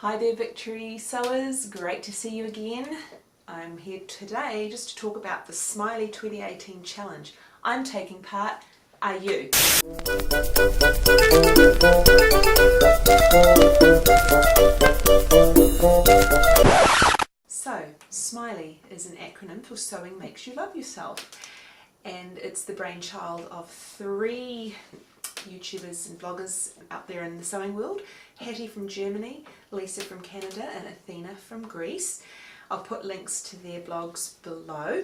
Hi there Victory Sewers, great to see you again. I'm here today just to talk about the Smiley 2018 challenge. I'm taking part, are you? So, Smiley is an acronym for Sewing Makes You Love Yourself, and it's the brainchild of 3 YouTubers and bloggers out there in the sewing world. Hattie from Germany, Lisa from Canada and Athena from Greece. I'll put links to their blogs below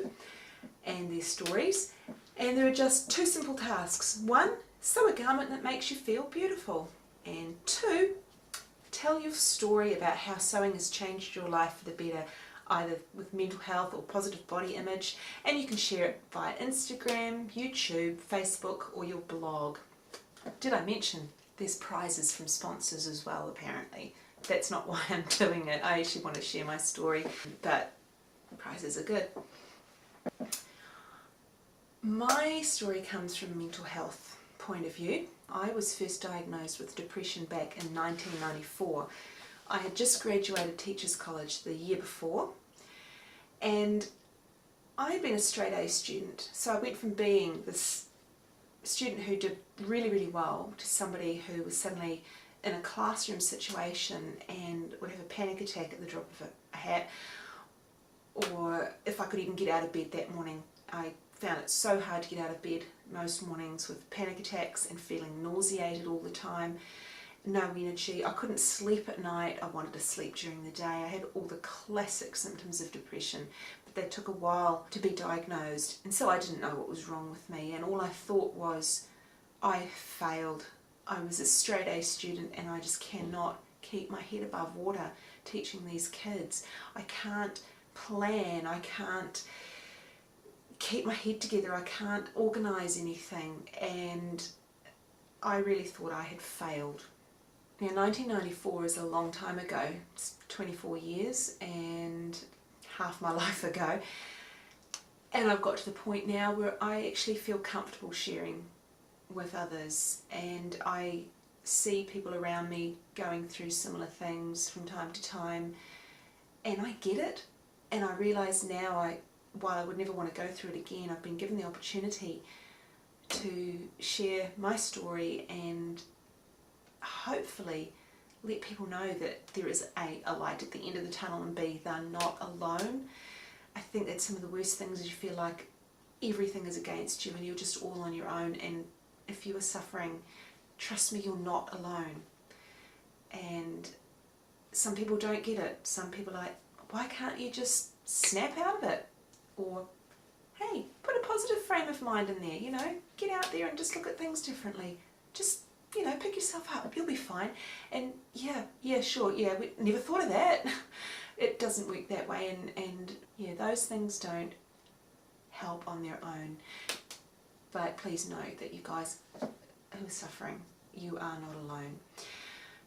and their stories. And there are just 2 simple tasks. 1, sew a garment that makes you feel beautiful. And 2, tell your story about how sewing has changed your life for the better, either with mental health or positive body image. And you can share it via Instagram, YouTube, Facebook or your blog. Did I mention there's prizes from sponsors as well, apparently. That's not why I'm doing it. I actually want to share my story, but prizes are good. My story comes from a mental health point of view. I was first diagnosed with depression back in 1994. I had just graduated Teachers College the year before, and I had been a straight A student, so I went from being this student who did really well to somebody who was suddenly in a classroom situation and would have a panic attack at the drop of a hat, or if I could even get out of bed that morning. I found it so hard to get out of bed most mornings with panic attacks and feeling nauseated all the time, no energy. I couldn't sleep at night. I wanted to sleep during the day. I had all the classic symptoms of depression, but they took a while to be diagnosed, and so I didn't know what was wrong with me, and all I thought was, I failed. I was a straight A student and I just cannot keep my head above water teaching these kids. I can't plan, I can't keep my head together, I can't organise anything, and I really thought I had failed. Now 1994 is a long time ago, it's 24 years and half my life ago, and I've got to the point now where I actually feel comfortable sharing with others, and I see people around me going through similar things from time to time, and I get it, and I realise now, while I would never want to go through it again, I've been given the opportunity to share my story and hopefully let people know that there is a light at the end of the tunnel, and B, they're not alone. I think that some of the worst things is you feel like everything is against you and you're just all on your own, and if you are suffering, trust me, you're not alone. And some people don't get it. Some people are like, why can't you just snap out of it? Or, hey, put a positive frame of mind in there, you know, get out there and just look at things differently. Just, you know, pick yourself up, you'll be fine. And yeah, sure, yeah, we never thought of that. It doesn't work that way, and yeah, those things don't help on their own. But please know that you guys who are suffering, you are not alone.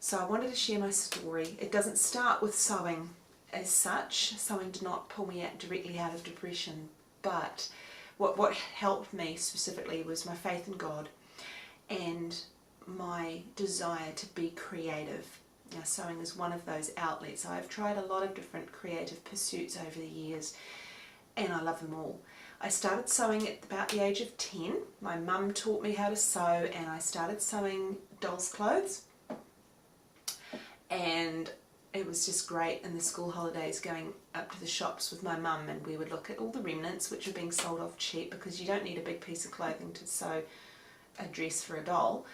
So I wanted to share my story. It doesn't start with sewing as such. Sewing did not pull me directly out of depression, but what helped me specifically was my faith in God and my desire to be creative. Now, sewing is one of those outlets. I've tried a lot of different creative pursuits over the years, and I love them all. I started sewing at about the age of 10. My mum taught me how to sew, and I started sewing dolls' clothes. And it was just great in the school holidays going up to the shops with my mum, and we would look at all the remnants which were being sold off cheap, because you don't need a big piece of clothing to sew a dress for a doll.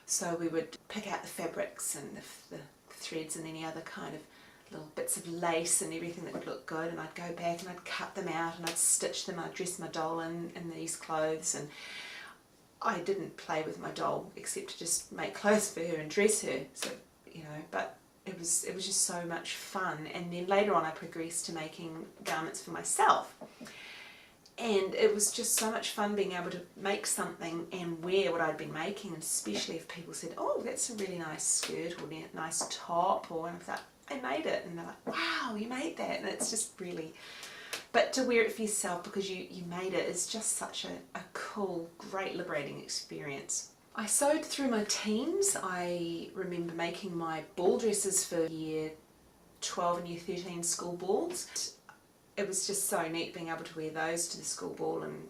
So we would pick out the fabrics and the threads and any other kind of little bits of lace and everything that would look good, and I'd go back and I'd cut them out and I'd stitch them. I'd dress my doll in these clothes, and I didn't play with my doll except to just make clothes for her and dress her. So, you know, but it was just so much fun. And then later on I progressed to making garments for myself, and it was just so much fun being able to make something and wear what I'd been making, and especially if people said, oh, that's a really nice skirt or a nice top, or, and I thought, I made it, and they're like, wow, you made that, and it's just really, but to wear it for yourself because you made it is just such a cool, great, liberating experience. I sewed through my teens. I remember making my ball dresses for year 12 and year 13 school balls. It was just so neat being able to wear those to the school ball and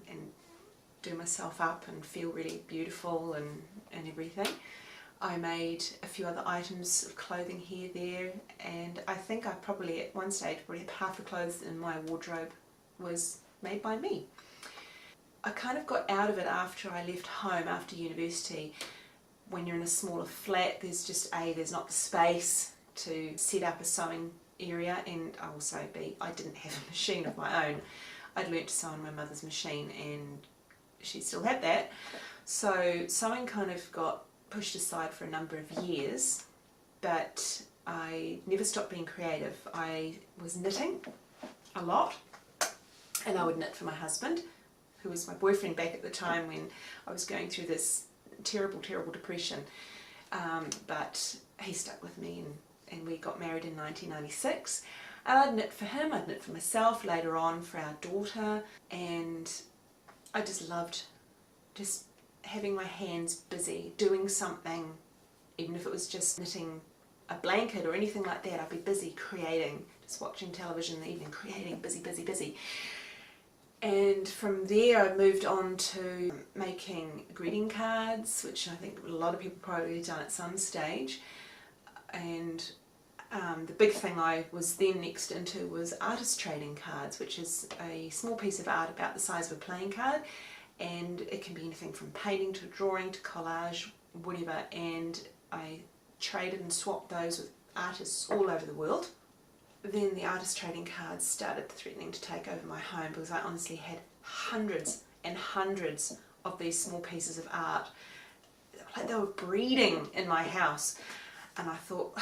do myself up and feel really beautiful and everything. I made a few other items of clothing here, there, and I think I probably at one stage probably half the clothes in my wardrobe was made by me. I kind of got out of it after I left home after university. When you're in a smaller flat, there's not the space to set up a sewing area, and also I didn't have a machine of my own. I'd learnt to sew on my mother's machine and she still had that, so sewing kind of got pushed aside for a number of years, but I never stopped being creative. I was knitting a lot, and I would knit for my husband, who was my boyfriend back at the time when I was going through this terrible depression, but he stuck with me, and we got married in 1996, and I'd knit for him, I'd knit for myself, later on for our daughter, and I just loved just having my hands busy, doing something, even if it was just knitting a blanket or anything like that. I'd be busy creating, just watching television in the evening, creating, busy. And from there I moved on to making greeting cards, which I think a lot of people probably have done at some stage. And the big thing I was then next into was artist trading cards, which is a small piece of art about the size of a playing card, and it can be anything from painting to drawing to collage, whatever, and I traded and swapped those with artists all over the world. Then the artist trading cards started threatening to take over my home, because I honestly had hundreds and hundreds of these small pieces of art, like they were breeding in my house, and I thought,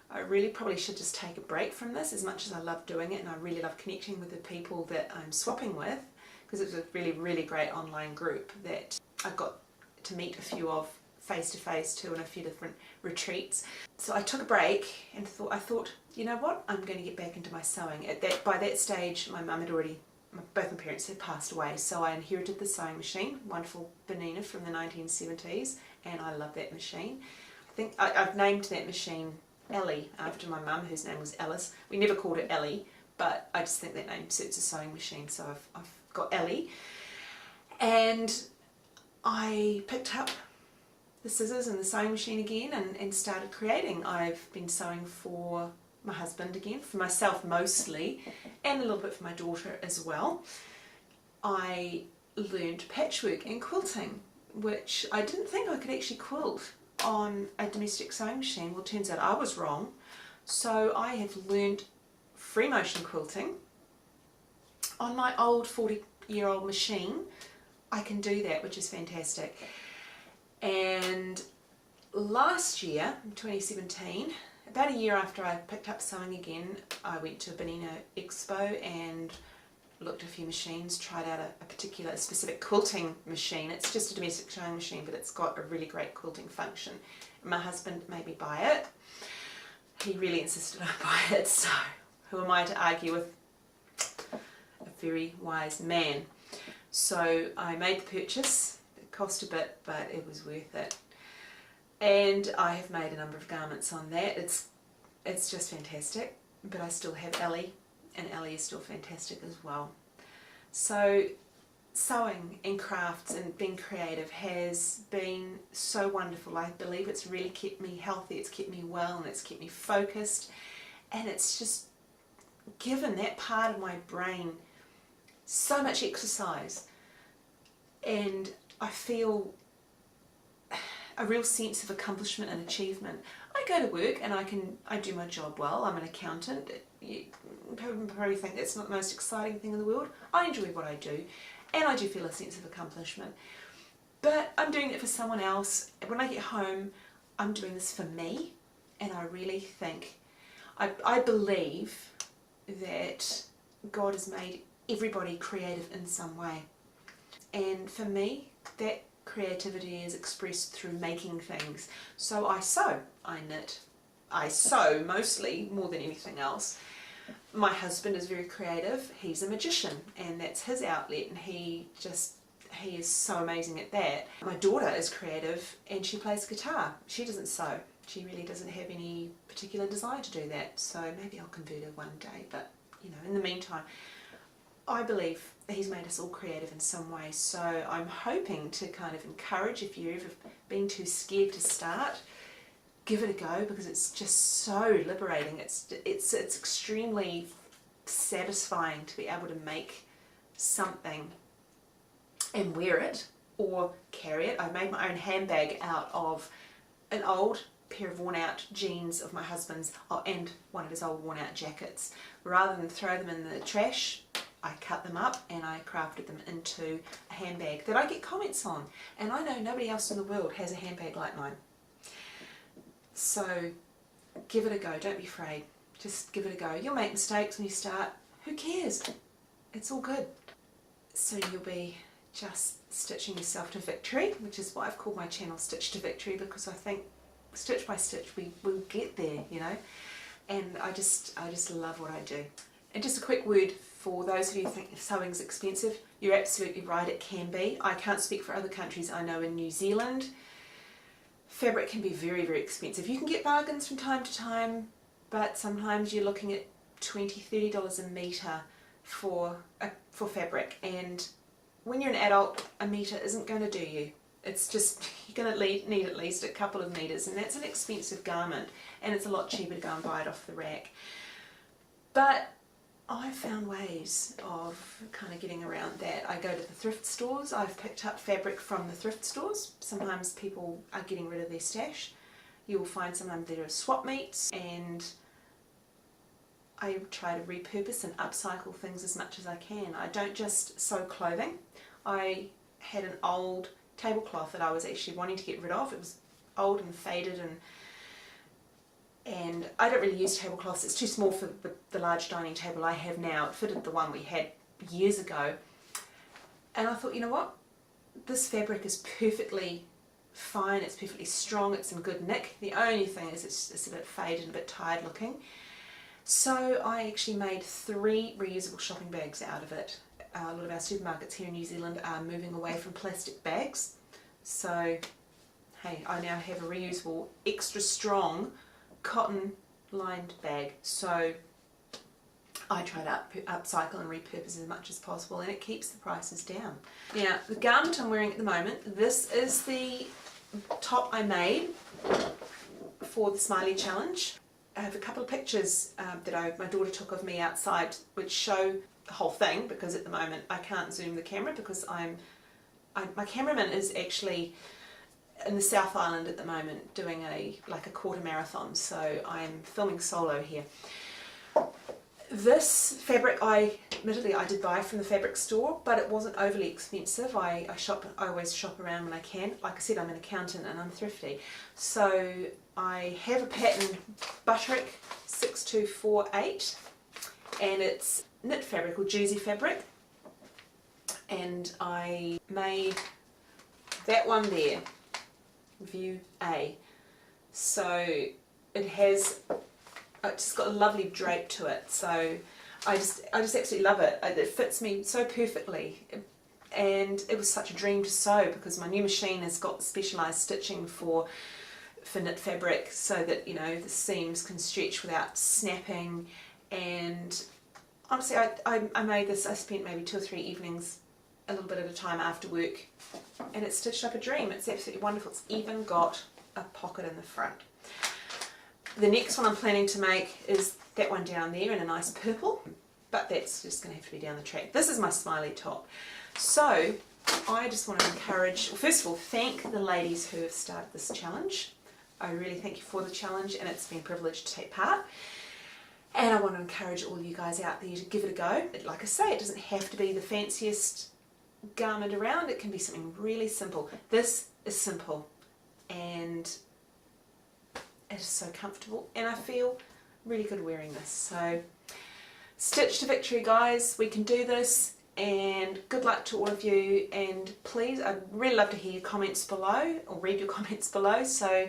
I really probably should just take a break from this, as much as I love doing it and I really love connecting with the people that I'm swapping with, because it was a really great online group that I got to meet a few of face to face too, and a few different retreats. So I took a break and I thought, you know what, I'm going to get back into my sewing. By that stage my mum had already, both my parents had passed away, so I inherited the sewing machine, wonderful Benina from the 1970s, and I love that machine. I think I've named that machine Ellie after my mum, whose name was Alice. We never called it Ellie, but I just think that name suits a sewing machine, so I've got Ellie. And I picked up the scissors and the sewing machine again and started creating. I've been sewing for my husband again, for myself mostly, and a little bit for my daughter as well. I learned patchwork and quilting, which I didn't think I could actually quilt on a domestic sewing machine. Well, it turns out I was wrong. So I have learned free motion quilting on my old 40-year-old machine. I can do that, which is fantastic. And last year, 2017, about a year after I picked up sewing again, I went to a Benina Expo and looked at a few machines, tried out a specific quilting machine. It's just a domestic sewing machine, but it's got a really great quilting function. My husband made me buy it. He really insisted I buy it, so who am I to argue with a very wise man? So I made the purchase. It cost a bit, but it was worth it. And I have made a number of garments on that. It's just fantastic, but I still have Ellie, and Ellie is still fantastic as well. So sewing and crafts and being creative has been so wonderful. I believe it's really kept me healthy, it's kept me well, and it's kept me focused, and it's just given that part of my brain so much exercise, and I feel a real sense of accomplishment and achievement. I go to work and I do my job well. I'm an accountant. You probably think that's not the most exciting thing in the world. I enjoy what I do, and I do feel a sense of accomplishment. But I'm doing it for someone else. When I get home, I'm doing this for me, and I really think, I believe that God has made everybody creative in some way. And for me, that creativity is expressed through making things. So I sew, I knit, I sew mostly more than anything else. My husband is very creative. He's a magician, and that's his outlet, and he is so amazing at that. My daughter is creative and she plays guitar. She doesn't sew. she really doesn't have any particular desire to do that, so maybe I'll convert her one day. But you know, in the meantime, I believe he's made us all creative in some way, so I'm hoping to kind of encourage, if you've ever been too scared to start, give it a go, because it's just so liberating. It's extremely satisfying to be able to make something and wear it or carry it. I made my own handbag out of an old pair of worn out jeans of my husband's, and one of his old worn out jackets. Rather than throw them in the trash, I cut them up and I crafted them into a handbag that I get comments on, and I know nobody else in the world has a handbag like mine. So give it a go, don't be afraid, just give it a go. You'll make mistakes when you start, who cares, it's all good. Soon you'll be just stitching yourself to victory, which is why I've called my channel Stitch to Victory, because I think stitch by stitch we will get there, you know, and I just love what I do. And just a quick word for those of you who think sewing's expensive, you're absolutely right, it can be. I can't speak for other countries. I know in New Zealand fabric can be very, very expensive. You can get bargains from time to time, but sometimes you're looking at $20–30 a metre for fabric, and when you're an adult, a metre isn't going to do you. It's just, you're going to need at least a couple of metres, and that's an expensive garment, and it's a lot cheaper to go and buy it off the rack. But I've found ways of kind of getting around that. I go to the thrift stores, I've picked up fabric from the thrift stores. Sometimes people are getting rid of their stash. You'll find sometimes there are swap meets, and I try to repurpose and upcycle things as much as I can. I don't just sew clothing. I had an old tablecloth that I was actually wanting to get rid of. It was old and faded, and I don't really use tablecloths. It's too small for the large dining table I have now. It fitted the one we had years ago. And I thought, you know what? This fabric is perfectly fine. It's perfectly strong. It's in good nick. The only thing is it's a bit faded and a bit tired looking. So I actually made 3 reusable shopping bags out of it. A lot of our supermarkets here in New Zealand are moving away from plastic bags. So, hey, I now have a reusable, extra strong cotton lined bag. So I try to upcycle and repurpose as much as possible, and it keeps the prices down. Now, the garment I'm wearing at the moment, this is the top I made for the Smiley Challenge. I have a couple of pictures that my daughter took of me outside, which show the whole thing, because at the moment I can't zoom the camera because my cameraman is actually in the South Island at the moment doing like a quarter marathon, so I'm filming solo here. This fabric admittedly I did buy from the fabric store, but it wasn't overly expensive. I always shop around when I can. Like I said, I'm an accountant and I'm thrifty. So I have a pattern, Butterick 6248, and it's knit fabric or jersey fabric, and I made that one there, view A. So it's just got a lovely drape to it, so I just absolutely love it. It fits me so perfectly, and it was such a dream to sew because my new machine has got specialised stitching for knit fabric, so that, you know, the seams can stretch without snapping. And honestly, I made this, I spent maybe 2 or 3 evenings, a little bit at a time after work, and it's stitched up a dream. It's absolutely wonderful. It's even got a pocket in the front. The next one I'm planning to make is that one down there in a nice purple, but that's just going to have to be down the track. This is my Smiley top. So I just want to encourage, well, first of all, thank the ladies who have started this challenge. I really thank you for the challenge, and it's been a privilege to take part. And I want to encourage all you guys out there to give it a go. Like I say, it doesn't have to be the fanciest garment around. It can be something really simple. This is simple, and it is so comfortable, and I feel really good wearing this. So stitch to victory, guys. We can do this, and good luck to all of you. And please, I'd really love to hear your comments below, or read your comments below. So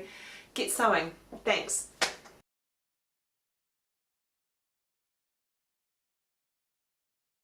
get sewing. Thanks.